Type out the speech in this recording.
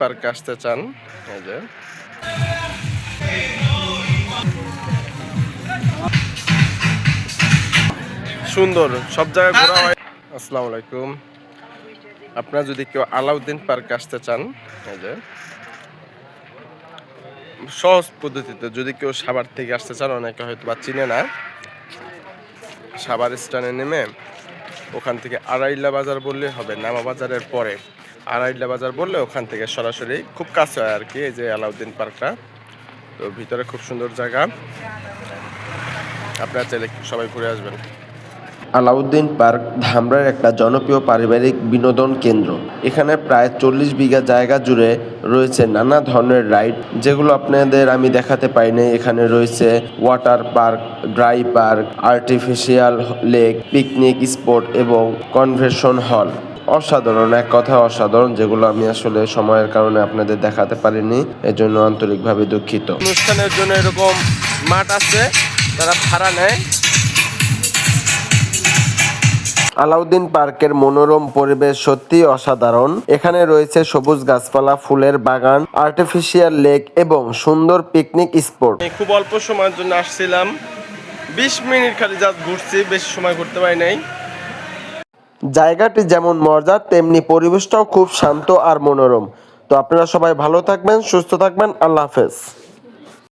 পার্কে আসতে চান, এই যে সুন্দর সব জায়গায় ঘোরা হয়। আসসালামু আলাইকুম। আপনারা যদি কেউ আলাউদ্দিন পার্কে আসতে চান, এই যে সহজ পদ্ধতিতে যদি কেউ সাভার থেকে আসতে চান, অনেকে হয়তো বা চিনে না, সাভার স্ট্যান্ডে নেমে ওখান থেকে আড়াইলা বাজার বললে হবে, নামা বাজারের পরে আড়াইলা বাজার বললে ওখান থেকে সরাসরি খুব কাছে হয় আর কি। এই যে আলাউদ্দিন পার্কটা, তো ভিতরে খুব সুন্দর জায়গা, আপনারা চাইলে সবাই ঘুরে আসবেন। আলাউদ্দিন পার্ক ধামরার একটা জনপ্রিয় পারিবারিক বিনোদন কেন্দ্র। এখানে প্রায় 40 বিঘা জায়গা জুড়ে রয়েছে নানা ধরনের রাইড, যেগুলো আপনাদের আমি দেখাতে পাইনি। এখানে রয়েছে water park, dry park, artificial lake, picnic spot এবং কনভেনশন হল। অসাধারণ, এক কথায় অসাধারণ, যেগুলো আমি আসলে সময়ের কারণে আপনাদের দেখাতে পারিনি, এজন্য আন্তরিকভাবে দুঃখিত। অনুষ্ঠানের জন্য এরকম মাঠ আছে, তারা ভাড়া নেয়। আলাউদ্দিন পার্কের মনোরম পরিবেশ সত্যি অসাধারণ। এখানে রয়েছে সবুজ গাছপালা, ফুলের বাগান, আর্টিফিশিয়াল লেক এবং সুন্দর পিকনিক স্পট। আমি খুব অল্প সময়ের জন্য আসছিলাম, 20 মিনিট খালি জাস্ট ঘুরছি, বেশি সময় ঘুরতে পারি নাই। জায়গাটি যেমন মজার, তেমনি পরিবেশটাও খুব শান্ত আর মনোরম। তো আপনারা সবাই ভালো থাকবেন, সুস্থ থাকবেন। আল্লাহ হাফেজ।